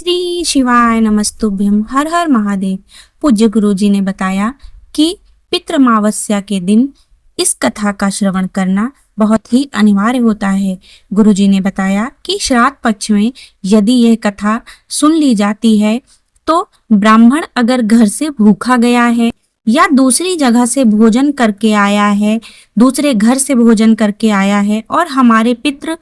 श्री शिवाय नमस्तुभ्यम। हर हर महादेव। पूज्य गुरु जी ने बताया कि पितृमावस्या के दिन इस कथा का श्रवण करना बहुत ही अनिवार्य होता है। गुरु जी ने बताया कि श्राद्ध पक्ष में यदि यह कथा सुन ली जाती है तो ब्राह्मण अगर घर से भूखा गया है या दूसरी जगह से भोजन करके आया है, दूसरे घर से भोजन करके आया है और हमारे पितृ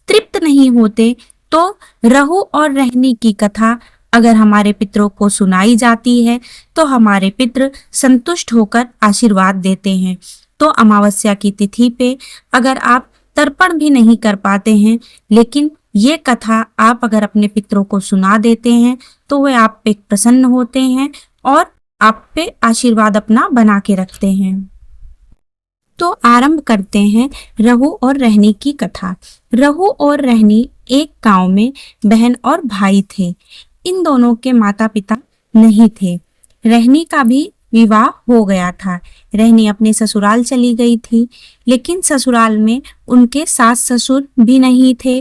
तृप्त नहीं होते, तो रहु और रहनी की कथा अगर हमारे पितरों को सुनाई जाती है तो हमारे पितृ संतुष्ट होकर आशीर्वाद देते हैं। तो अमावस्या की तिथि पे अगर आप तर्पण भी नहीं कर पाते हैं, लेकिन ये कथा आप अगर अपने पितरों को सुना देते हैं तो वे आप पे प्रसन्न होते हैं और आप पे आशीर्वाद अपना बना के रखते हैं। तो आरंभ करते हैं रहु और रहनी की कथा। रहु और रहनी एक गांव में बहन और भाई थे। इन दोनों के माता पिता नहीं थे। रहनी का भी विवाह हो गया था। रहनी अपने ससुराल चली गई थी, लेकिन ससुराल में उनके सास ससुर भी नहीं थे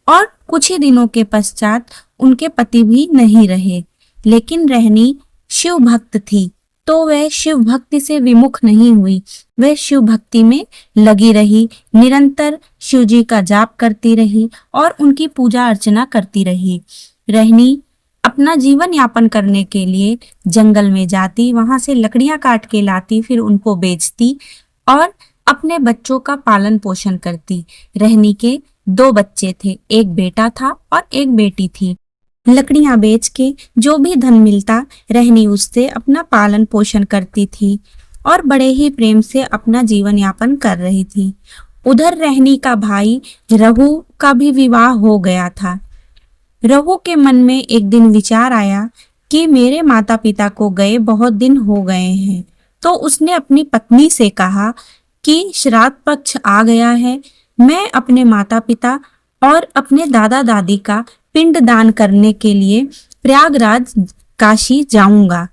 और कुछ ही दिनों के पश्चात उनके पति भी नहीं रहे। लेकिन रहनी शिव भक्त थी, तो वह शिव भक्ति से विमुख नहीं हुई। वह शिव भक्ति में लगी रही, निरंतर शिव जी का जाप करती रही और उनकी पूजा अर्चना करती रही। रहनी अपना जीवन यापन करने के लिए जंगल में जाती, वहां से लकड़ियां काट के लाती, फिर उनको बेचती और अपने बच्चों का पालन पोषण करती। रहनी के 2 बच्चे थे, एक बेटा था और एक बेटी थी। लकड़ियां बेच के जो भी धन मिलता, रहनी उससे अपना पालन पोषण करती थी और बड़े ही प्रेम से अपना जीवन यापन कर रही थी। उधर रहनी का भाई रहु का भी विवाह हो गया था। रहु के मन में एक दिन विचार आया कि मेरे माता पिता को गए बहुत दिन हो गए हैं। तो उसने अपनी पत्नी से कहा कि श्राद्ध पक्ष आ गया है, मैं अपने माता पिता और अपने दादा दादी का पिंड दान करने के लिए प्रयागराज काशी जाऊंगा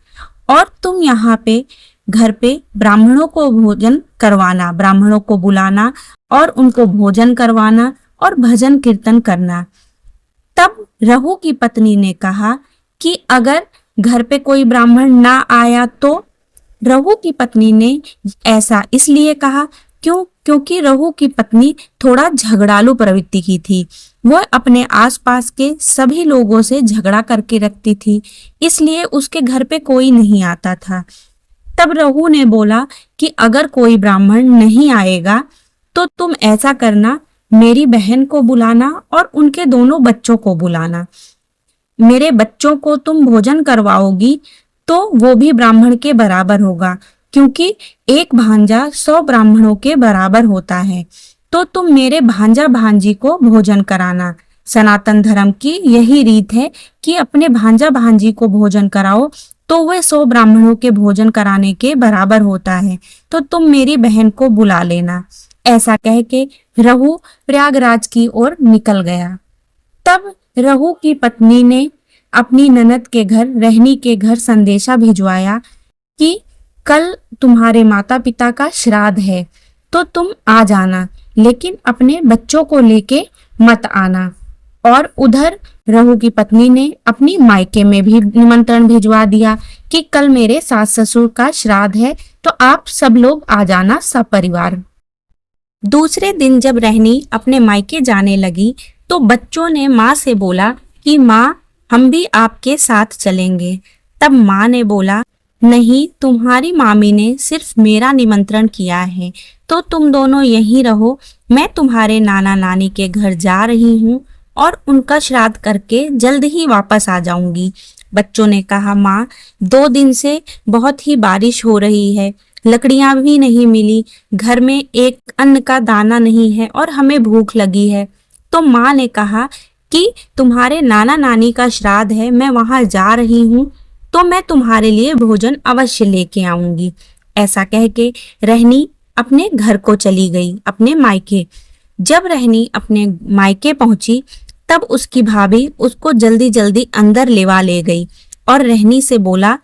और तुम यहाँ पे घर पे ब्राह्मणों को भोजन करवाना, ब्राह्मणों को बुलाना और उनको भोजन करवाना और भजन कीर्तन करना। तब रहु की पत्नी ने कहा कि अगर घर पे कोई ब्राह्मण ना आया तो। रहु की पत्नी ने ऐसा इसलिए कहा क्योंकि रहु की पत्नी थोड़ा झगड़ालू प्रवृत्ति की थी। वह अपने आसपास के सभी लोगों से झगड़ा करके रखती थी, इसलिए उसके घर पे कोई नहीं आता था। तब रहु ने बोला कि अगर कोई ब्राह्मण नहीं आएगा तो तुम ऐसा करना, मेरी बहन को बुलाना और उनके दोनों बच्चों को बुलाना। मेरे बच्चों को तुम भोजन करवाओगी तो वो भी ब्राह्मण के बराबर होगा, क्योंकि एक भांजा 100 ब्राह्मणों के बराबर होता है। तो तुम मेरे भांजा भांजी को भोजन कराना। सनातन धर्म की यही रीत है कि अपने भांजा भांजी को भोजन कराओ तो वह 100 ब्राह्मणों के भोजन कराने के बराबर होता है। तो तुम मेरी बहन को बुला लेना। ऐसा कह के रहु प्रयागराज की ओर निकल गया। तब रहु की पत्नी ने अपनी ननद के घर, रहनी के घर संदेशा भिजवाया कि कल तुम्हारे माता पिता का श्राद्ध है, तो तुम आ जाना, लेकिन अपने बच्चों को लेके मत आना। और उधर रहु की पत्नी ने अपनी मायके में भी निमंत्रण भिजवा दिया कि कल मेरे सास ससुर का श्राद्ध है, तो आप सब लोग आ जाना, सब परिवार। दूसरे दिन जब रहनी अपने मायके जाने लगी तो बच्चों ने माँ से बोला कि माँ, हम भी आपके साथ चलेंगे। तब माँ ने बोला, नहीं, तुम्हारी मामी ने सिर्फ मेरा निमंत्रण किया है, तो तुम दोनों यहीं रहो। मैं तुम्हारे नाना नानी के घर जा रही हूँ और उनका श्राद्ध करके जल्द ही वापस आ जाऊंगी। बच्चों ने कहा, माँ, 2 दिन से बहुत ही बारिश हो रही है, लकड़ियां भी नहीं मिली, घर में एक अन्न का दाना नहीं है और हमें भूख लगी है। तो माँ ने कहा कि तुम्हारे नाना नानी का श्राद्ध है, मैं वहां जा रही हूँ, तो मैं तुम्हारे लिए भोजन अवश्य लेके आऊंगी। ऐसा कह के रहनी अपने घर को चली गई, अपने मायके। जब रहनी अपने मायके पहुंची तब उसकी भाभी उसको जल्दी जल्दी अंदर लेवा ले गई और रहनी से बोला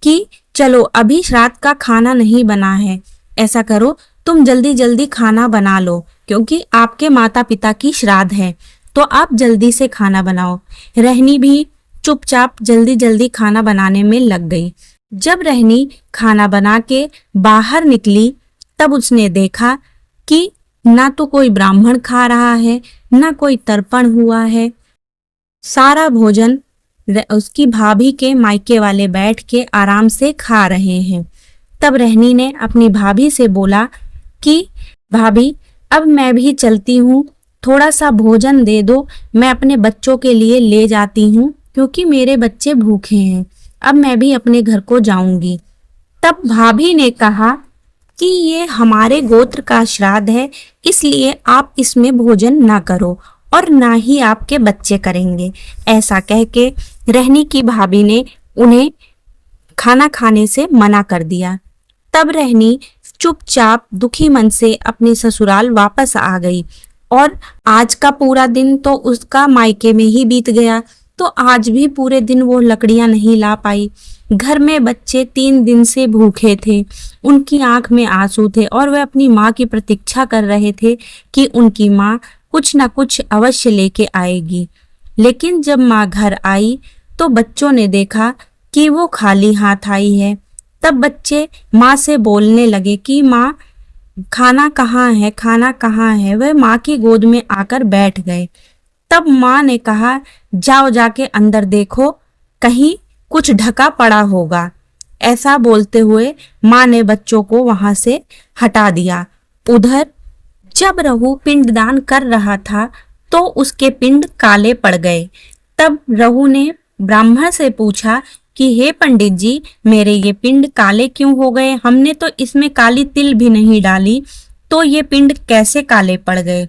कि चलो, अभी श्राद्ध का खाना नहीं बना है, ऐसा करो तुम जल्दी जल्दी खाना बना लो, क्योंकि आपके माता पिता की श्राद्ध है, तो आप जल्दी से खाना बनाओ। रहनी भी चुपचाप जल्दी जल्दी खाना बनाने में लग गई। जब रहनी खाना बना के बाहर निकली तब उसने देखा कि ना तो कोई ब्राह्मण खा रहा है, ना कोई तर्पण हुआ है। सारा भोजन उसकी भाभी के मायके वाले बैठ के आराम से खा रहे हैं। तब रहनी ने अपनी भाभी से बोला कि भाभी, अब मैं भी चलती हूँ, थोड़ा सा भोजन दे दो, मैं अपने बच्चों के लिए ले जाती हूँ क्योंकि मेरे बच्चे भूखे हैं। अब मैं भी अपने घर को जाऊंगी। तब भाभी ने कहा कि ये हमारे गोत्र का श्राद्ध है, इसलिए आप इसमें भोजन ना करो और ना ही आपके बच्चे करेंगे। ऐसा कह के रहनी की भाभी ने उन्हें खाना खाने से मना कर दिया। तब रहनी चुपचाप दुखी मन से अपने ससुराल वापस आ गई और आज का पूरा दिन तो उसका मायके में ही बीत गया। तो आज भी पूरे दिन वो लकड़ियां नहीं ला पाई। घर में बच्चे 3 दिन से भूखे थे, उनकी आंख में आंसू थे और वे अपनी माँ की प्रतीक्षा कर रहे थे कि उनकी माँ कुछ न कुछ अवश्य लेके आएगी। लेकिन जब माँ घर आई तो बच्चों ने देखा कि वो खाली हाथ आई है। तब बच्चे माँ से बोलने लगे कि माँ, खाना कहाँ है, खाना कहाँ है। वह माँ की गोद में आकर बैठ गए। तब माँ ने कहा, जाओ जाके अंदर देखो, कहीं कुछ ढका पड़ा होगा। ऐसा बोलते हुए माँ ने बच्चों को वहां से हटा दिया। उधर जब रहू पिंडदान कर रहा था तो उसके पिंड काले पड़ गए। तब रहू ने ब्राह्मण से पूछा कि हे पंडित जी, मेरे ये पिंड काले क्यों हो गए? हमने तो इसमें काली तिल भी नहीं डाली, तो ये पिंड कैसे काले पड़ गए?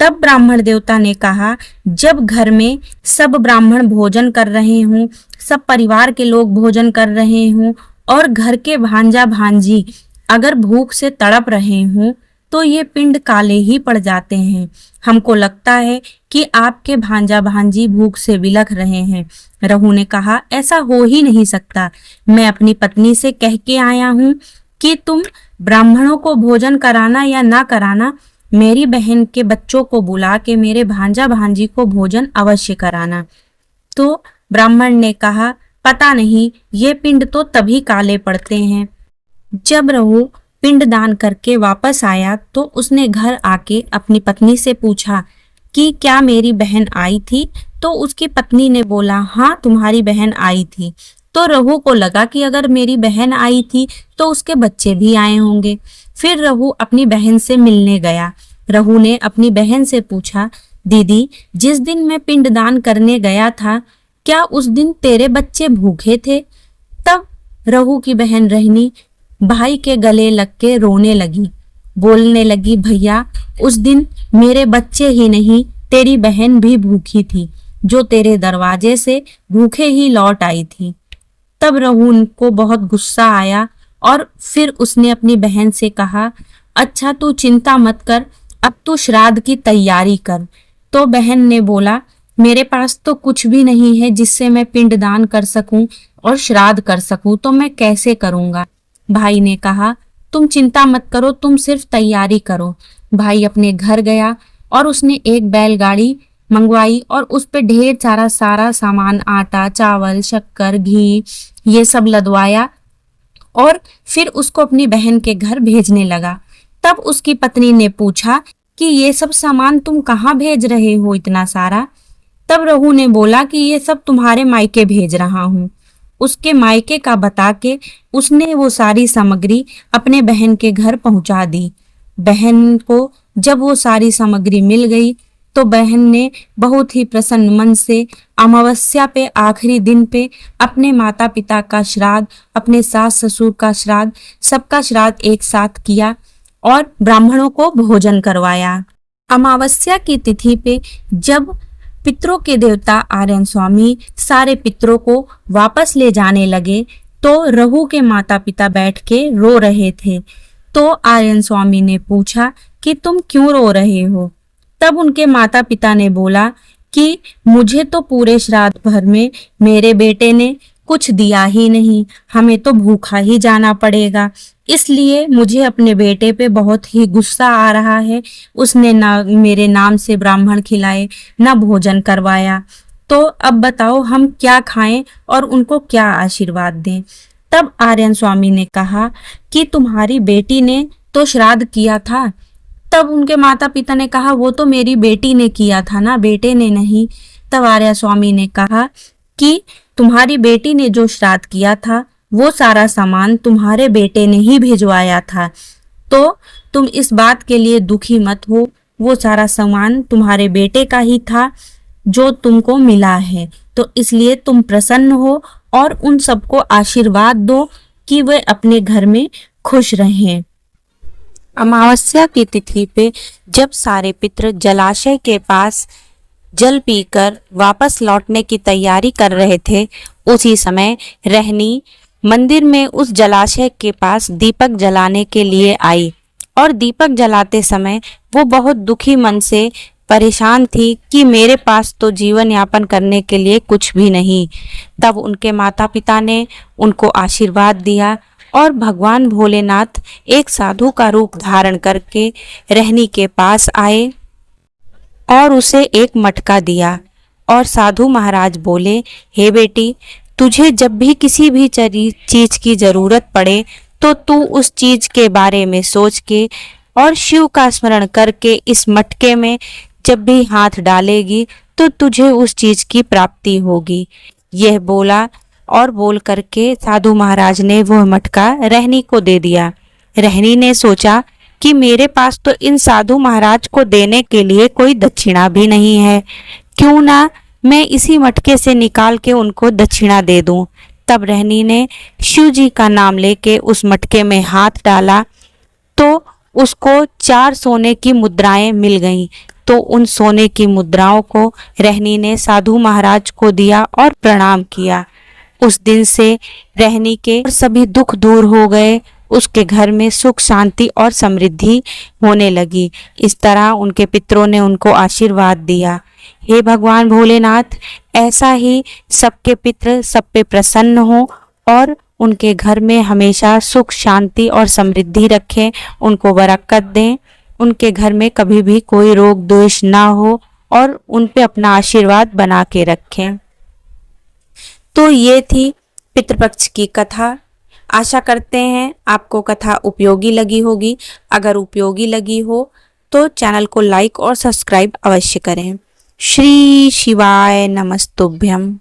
तब ब्राह्मण देवता ने कहा, जब घर में सब ब्राह्मण भोजन कर रहे हों, सब परिवार के लोग भोजन कर रहे हों और घर के भांजा भांजी अगर भूख से तड़प रहे हों तो ये पिंड काले ही पड़ जाते हैं। हमको लगता है कि आपके भांजा भांजी भूख से बिलख रहे हैं। रहू ने कहा, ऐसा हो ही नहीं सकता। मैं अपनी पत्नी से कह के आया हूँ कि तुम ब्राह्मणों को भोजन कराना या ना कराना, मेरी बहन के बच्चों को बुला के मेरे भांजा भांजी को भोजन अवश्य कराना। तो ब्राह्मण ने कहा, पता नहीं, ये पिंड तो तभी काले पड़ते हैं। जब रहू पिंड दान करके वापस आया तो उसने घर आके अपनी पत्नी से पूछा कि क्या मेरी बहन आई थी? तो उसकी पत्नी ने बोला, हाँ, तुम्हारी बहन आई थी। तो रहू को लगा कि अगर मेरी बहन आई थी तो उसके बच्चे भी आए होंगे। फिर रहू अपनी बहन से मिलने गया। रहू ने अपनी बहन से पूछा, दीदी, जिस दिन मैं पिंडदान करने गया था, क्या उस दिन तेरे बच्चे भूखे थे? तब रहू की बहन रहनी भाई के गले लग के रोने लगी, बोलने लगी, भैया, उस दिन मेरे बच्चे ही नहीं, तेरी बहन भी भूखी थी, जो तेरे दरवाजे से भूखे ही लौट आई थी। तब रहू को बहुत गुस्सा आया और फिर उसने अपनी बहन से कहा, अच्छा, तू चिंता मत कर, अब तू श्राद्ध की तैयारी कर। तो बहन ने बोला, मेरे पास तो कुछ भी नहीं है जिससे मैं पिंडदान कर सकूं और श्राद्ध कर सकूं, तो मैं कैसे करूंगा? भाई ने कहा, तुम चिंता मत करो, तुम सिर्फ तैयारी करो। भाई अपने घर गया और उसने एक बैलगाड़ी मंगवाई और उस पे ढेर सारा सामान, आटा, चावल, शक्कर, घी, ये सब लदवाया और फिर उसको अपनी बहन के घर भेजने लगा। तब उसकी पत्नी ने पूछा कि ये सब सामान तुम कहाँ भेज रहे हो इतना सारा? तब रहू ने बोला कि ये सब तुम्हारे मायके भेज रहा हूँ। उसके मायके का बता के उसने वो सारी सामग्री अपने बहन के घर पहुंचा दी। बहन को जब वो सारी सामग्री मिल गई तो बहन ने बहुत ही प्रसन्न मन से अमावस्या पे, आखिरी दिन पे, अपने माता पिता का श्राद्ध, अपने सास ससुर का श्राद्ध, सबका श्राद्ध एक साथ किया और ब्राह्मणों को भोजन करवाया। अमावस्या की तिथि पे जब पितरों के देवता आर्यन स्वामी सारे पितरों को वापस ले जाने लगे तो रहू के माता पिता बैठ के रो रहे थे। तो आर्यन स्वामी ने पूछा कि तुम क्यों रो रहे हो? तब उनके माता पिता ने बोला कि मुझे तो पूरे श्राद्ध भर में मेरे बेटे ने कुछ दिया ही नहीं, हमें तो भूखा ही जाना पड़ेगा, इसलिए मुझे अपने बेटे पे बहुत ही गुस्सा आ रहा है। उसने ना मेरे नाम से ब्राह्मण खिलाए, ना भोजन करवाया। तो अब बताओ हम क्या खाएं और उनको क्या आशीर्वाद दें। तब आर्यन स्वामी ने कहा कि तुम्हारी बेटी ने तो श्राद्ध किया था। तब उनके माता पिता ने कहा वो तो मेरी बेटी ने किया था ना, बेटे ने नहीं। तब आर्य स्वामी ने कहा कि तुम्हारी बेटी ने जो श्राद्ध किया था वो सारा सामान तुम्हारे बेटे ने ही भिजवाया था, तो तुम इस बात के लिए दुखी मत हो, वो सारा सामान तुम्हारे बेटे का ही था जो तुमको मिला है, तो इसलिए तुम प्रसन्न हो और उन सबको आशीर्वाद दो कि वे अपने घर में खुश रहें। अमावस्या की तिथि पे जब सारे पितृ जलाशय के पास जल पीकर वापस लौटने की तैयारी कर रहे थे, उसी समय रहनी मंदिर में उस जलाशय के पास दीपक जलाने के लिए आई और दीपक जलाते समय वो बहुत दुखी मन से परेशान थी कि मेरे पास तो जीवन यापन करने के लिए कुछ भी नहीं। तब उनके माता पिता ने उनको आशीर्वाद दिया और भगवान भोलेनाथ एक साधु का रूप धारण करके रहनी के पास आए और उसे एक मटका दिया और साधु महाराज बोले, हे बेटी, तुझे जब भी किसी भी चीज की जरूरत पड़े तो तू उस चीज के बारे में सोच के और शिव का स्मरण करके इस मटके में जब भी हाथ डालेगी तो तुझे उस चीज की प्राप्ति होगी। यह बोला और बोल करके साधु महाराज ने वह मटका रहनी को दे दिया। रहनी ने सोचा कि मेरे पास तो इन साधु महाराज को देने के लिए कोई दक्षिणा भी नहीं है, क्यों ना मैं इसी मटके से निकाल के उनको दक्षिणा दे दूं। तब रहनी ने शिव जी का नाम लेके उस मटके में हाथ डाला तो उसको 4 सोने की मुद्राएं मिल गईं। तो उन सोने की मुद्राओं को रहनी ने साधु महाराज को दिया और प्रणाम किया। उस दिन से रहनी के सभी दुख दूर हो गए, उसके घर में सुख शांति और समृद्धि होने लगी। इस तरह उनके पितरों ने उनको आशीर्वाद दिया। हे भगवान भोलेनाथ, ऐसा ही सबके पितर सब पे प्रसन्न हो और उनके घर में हमेशा सुख शांति और समृद्धि रखें, उनको बरकत दें, उनके घर में कभी भी कोई रोग दोष ना हो और उन पे अपना आशीर्वाद बना के रखें। तो ये थी पितृपक्ष की कथा। आशा करते हैं आपको कथा उपयोगी लगी होगी। अगर उपयोगी लगी हो तो चैनल को लाइक और सब्सक्राइब अवश्य करें। श्री शिवाय नमस्तुभ्यम।